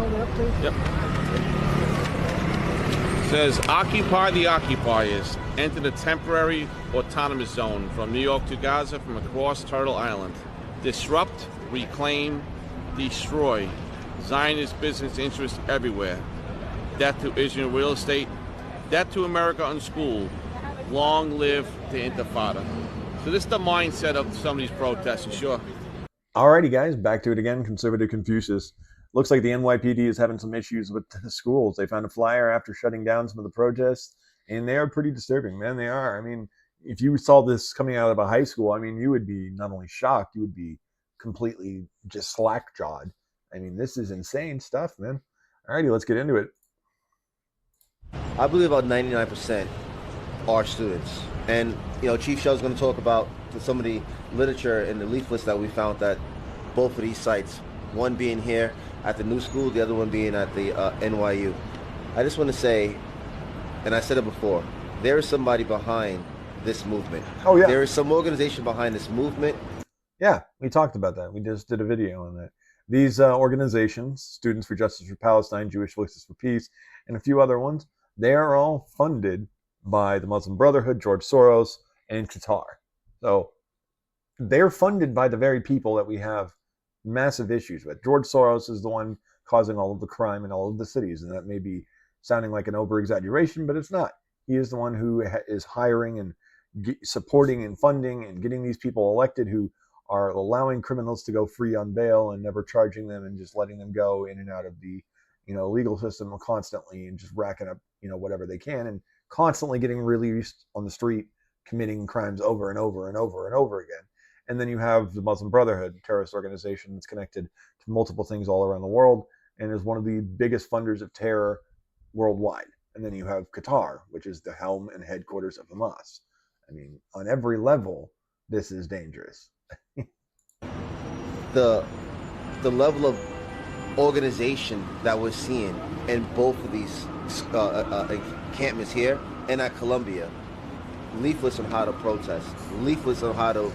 hold it up, please? Yep. Says, occupy the occupiers. Enter the temporary autonomous zone from New York to Gaza from across Turtle Island. Disrupt, reclaim, destroy. Zionist business interests everywhere. Death to Israel real estate. Death to America unschooled. Long live the Intifada. So this is the mindset of some of these protests, you sure? Alrighty, guys, back to it again. Conservative Confucius. Looks like the NYPD is having some issues with the schools. They found a flyer after shutting down some of the protests, and they are pretty disturbing, man. They are. I mean, if you saw this coming out of a high school, I mean, you would be not only shocked, you would be completely just slack-jawed. I mean, this is insane stuff, man. Alrighty, let's get into it. I believe about 99% are students. And, you know, Chief Shell's going to talk about some of the literature and the leaflets that we found at both of these sites. One being here at the new school, the other one being at the NYU. I just want to say, and I said it before, there is somebody behind this movement. Oh, yeah. There is some organization behind this movement. Yeah, we talked about that. We just did a video on that. These organizations, Students for Justice for Palestine, Jewish Voices for Peace, and a few other ones, they are all funded by the Muslim Brotherhood, George Soros, and Qatar. So they're funded by the very people that we have massive issues with. George Soros is the one causing all of the crime in all of the cities, and that may be sounding like an over-exaggeration, but it's not. He is the one who is hiring and supporting and funding and getting these people elected who are allowing criminals to go free on bail and never charging them and just letting them go in and out of the, you know, legal system constantly and just racking up, you know, whatever they can and constantly getting released on the street, committing crimes over and over and over and over again. And then you have the Muslim Brotherhood, a terrorist organization that's connected to multiple things all around the world and is one of the biggest funders of terror worldwide. And then you have Qatar, which is the helm and headquarters of Hamas. I mean, on every level, this is dangerous. The level of organization that we're seeing in both of these encampments here and at Columbia, leaflets on how to protest, leaflets on how to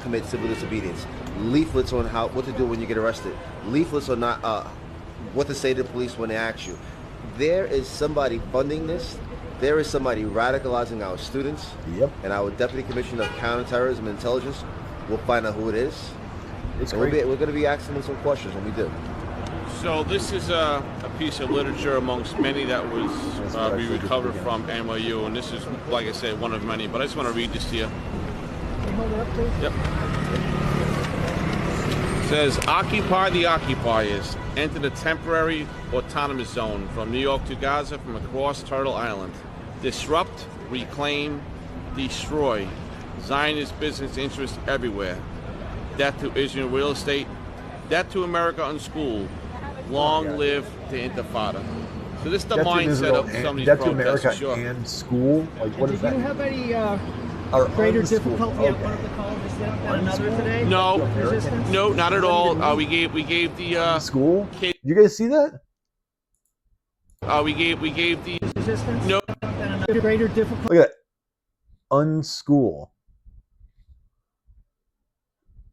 commit civil disobedience, leaflets on what to do when you get arrested, leaflets on what to say to the police when they ask you. There is somebody funding this. There is somebody radicalizing our students. Yep. And our Deputy Commissioner of Counterterrorism and Intelligence will find out who it is. It's we're going to be asking them some questions when we do. So this is a piece of literature amongst many that was we recovered from NYU, and this is, like I said, one of many, but I just want to read this to you. Can you hold it up, please? Yep. It says, occupy the occupiers. Enter the temporary autonomous zone from New York to Gaza from across Turtle Island. Disrupt, reclaim, destroy. Zionist business interests everywhere. Death to Israel real estate. Death to America unschooled. Long live the Intifada. So this is the mindset of some of these protests. Death to America sure. And school? Like, what is that? Did you have any greater difficulty at one of the colleges than another today? No, no, not at all. We gave the school. Did you guys see that? We gave the resistance. No. Greater difficulty. Look at that. Unschool.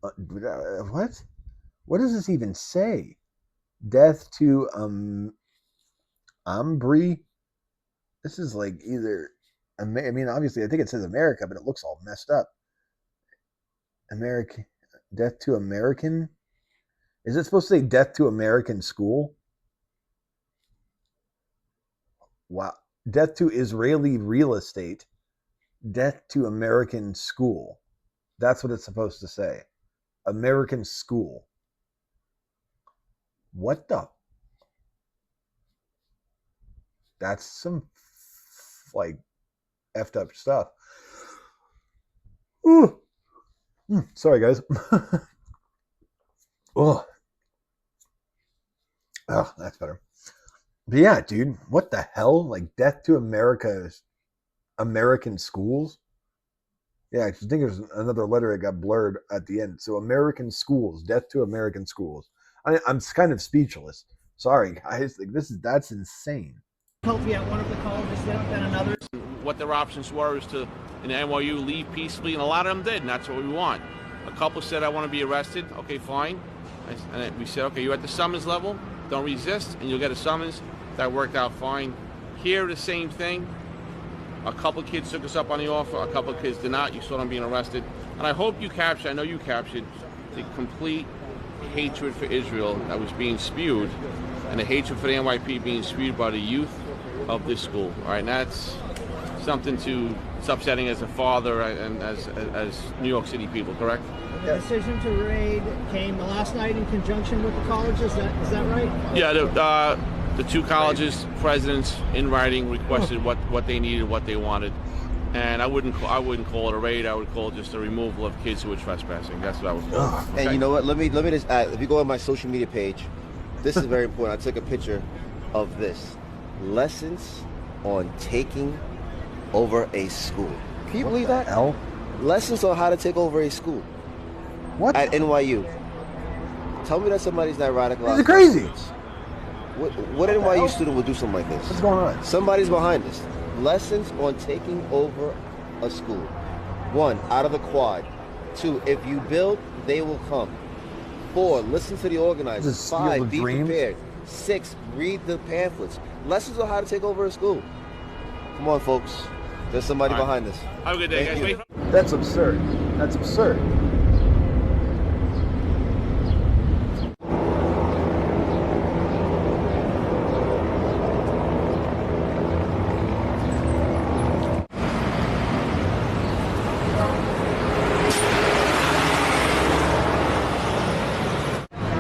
What? What does this even say? Death to Ambri. This is like either. I mean, obviously, I think it says America, but it looks all messed up. American. Death to American. Is it supposed to say death to American school? Wow. Death to Israeli real estate. Death to American school. That's what it's supposed to say. American school. What the? That's some like effed up stuff. Ooh. Sorry, guys. Oh, that's better. But yeah, dude, what the hell? Like death to American schools? Yeah, I think there's another letter that got blurred at the end. So American schools, death to American schools. I'm kind of speechless. Sorry, guys. Like that's insane. Difficulty at one of the colleges than another. What their options were is to, in NYU, leave peacefully, and a lot of them did, and that's what we want. A couple said, I want to be arrested. Okay, fine. And we said, okay, you're at the summons level. Don't resist, and you'll get a summons. That worked out fine. Here, the same thing. A couple kids took us up on the offer. A couple kids did not. You saw them being arrested. And I hope you captured, I know you captured, the complete hatred for Israel that was being spewed, and the hatred for the NYPD being spewed by the youth of this school. All right, and that's something it's upsetting as a father and as New York City people, correct? The decision to raid came last night in conjunction with the college. Is that right? Yeah, the two colleges' presidents in writing requested what they needed, what they wanted, and I wouldn't call it a raid. I would call it just a removal of kids who were trespassing. That's what I would call it. Okay? And you know what? Let me just add. If you go on my social media page, this is very important. I took a picture of this. Lessons on taking over a school. Can you believe that? Hell? Lessons on how to take over a school. What? At NYU. Tell me that somebody's not radicalized. This is crazy. What NYU student would do something like this? What's going on? Somebody's behind this. Lessons on taking over a school. 1, out of the quad. 2, if you build, they will come. 4, listen to the organizers. 5, be prepared. 6, read the pamphlets. Lessons on how to take over a school. Come on, folks. There's somebody behind this. Have a good day, guys. That's absurd. That's absurd.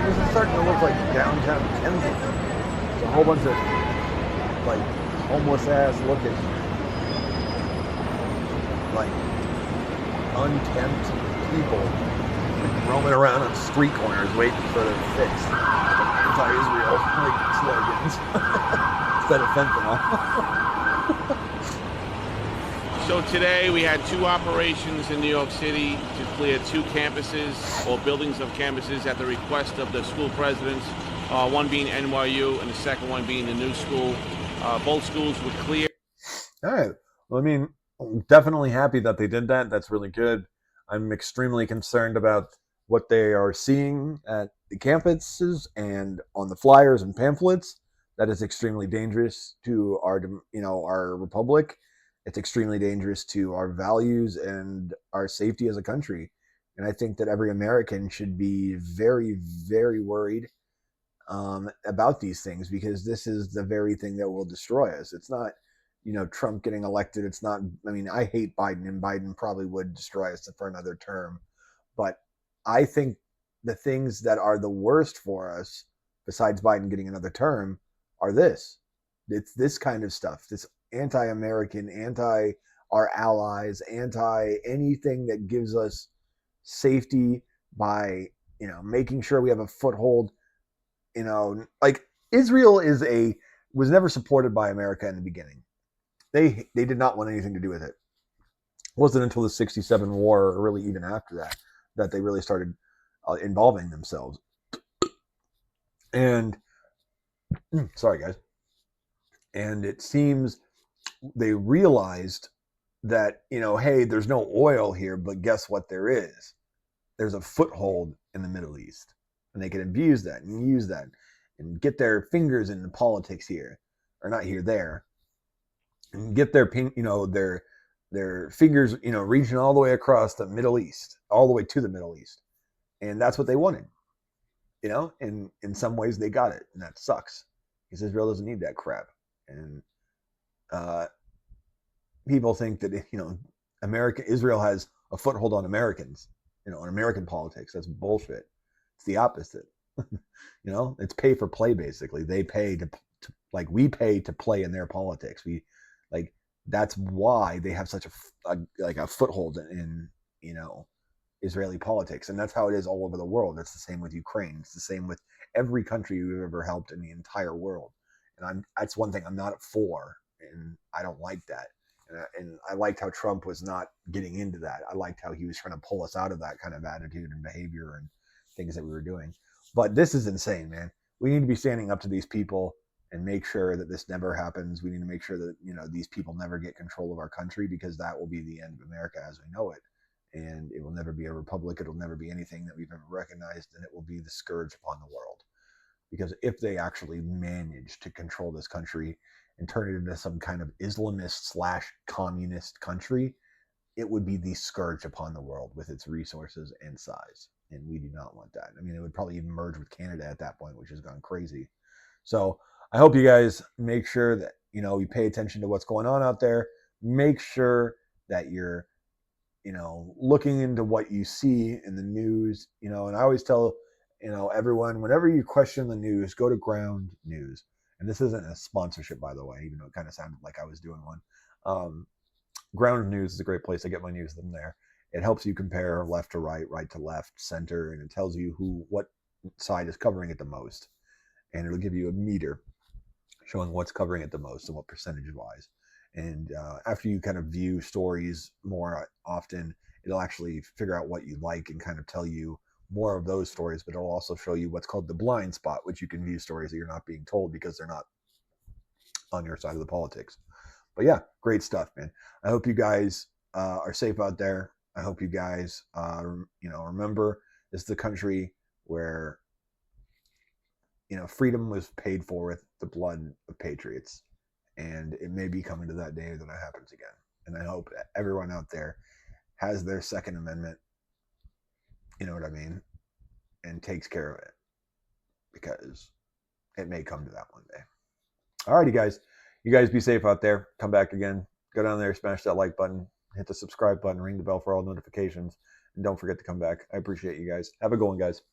This is starting to look like downtown Kensington. There's a whole bunch of like homeless ass looking, like unkempt people roaming around on street corners waiting for their fix. Anti-Israel like slogans instead of fentanyl. So today we had 2 operations in New York City to clear 2 campuses or buildings of campuses at the request of the school presidents. One being NYU and the second one being the new school. Both schools were clear. All right. Well, I mean, I'm definitely happy that they did that. That's really good. I'm extremely concerned about what they are seeing at the campuses and on the flyers and pamphlets. That is extremely dangerous to our republic. It's extremely dangerous to our values and our safety as a country. And I think that every American should be very, very worried about these things, because this is the very thing that will destroy us. It's not, Trump getting elected. It's not, I hate Biden, and Biden probably would destroy us for another term. But I think the things that are the worst for us, besides Biden getting another term, are this. It's this kind of stuff, this anti-American, anti our allies, anti anything that gives us safety by, making sure we have a foothold. Like Israel was never supported by America in the beginning. They did not want anything to do with it. It wasn't until the 67 war, or really even after that they really started involving themselves. And sorry guys. And it seems they realized that, hey, there's no oil here, but guess what there is? There's a foothold in the Middle East. And they can abuse that and use that and get their fingers in the politics here, or not here, there, and get their fingers, reaching all the way across the Middle East, all the way to the Middle East. And that's what they wanted, and in some ways they got it, and that sucks, because Israel doesn't need that crap. And people think that, Israel has a foothold on Americans, on American politics. That's bullshit. It's the opposite. It's pay for play, basically. They pay to we pay to play in their politics. That's why they have such a foothold in Israeli politics. And that's how it is all over the world. It's the same with Ukraine. It's the same with every country we've ever helped in the entire world. And that's one thing I'm not for, and I don't like that. And I liked how Trump was not getting into that. I liked how he was trying to pull us out of that kind of attitude and behavior and things that we were doing. But this is insane, man. We need to be standing up to these people and make sure that this never happens. We need to make sure that, these people never get control of our country, because that will be the end of America as we know it. And it will never be a republic. It'll never be anything that we've ever recognized, and it will be the scourge upon the world. because if they actually manage to control this country and turn it into some kind of Islamist / communist country, it would be the scourge upon the world with its resources and size. And we do not want that. I mean, it would probably even merge with Canada at that point, which has gone crazy. So I hope you guys make sure that, you know, you pay attention to what's going on out there. Make sure that you're, you know, looking into what you see in the news, you know, and I always tell, you know, everyone, whenever you question the news, go to Ground News. And this isn't a sponsorship, by the way, even though it kind of sounded like I was doing one. Ground News is a great place. I get my news from there. It helps you compare left to right, right to left, center, and it tells you what side is covering it the most. And it'll give you a meter showing what's covering it the most and what percentage wise. And after you kind of view stories more often, it'll actually figure out what you like and kind of tell you more of those stories, but it'll also show you what's called the blind spot, which you can view stories that you're not being told because they're not on your side of the politics. But yeah, great stuff, man. I hope you guys are safe out there. I hope you guys, you know, remember this is the country where, you know, freedom was paid for with the blood of patriots. And it may be coming to that day that it happens again. And I hope that everyone out there has their Second Amendment, you know what I mean, and takes care of it, because it may come to that one day. Alrighty, guys. You guys be safe out there. Come back again. Go down there, smash that like button, hit the subscribe button, ring the bell for all notifications, and don't forget to come back. I appreciate you guys. Have a good one, guys.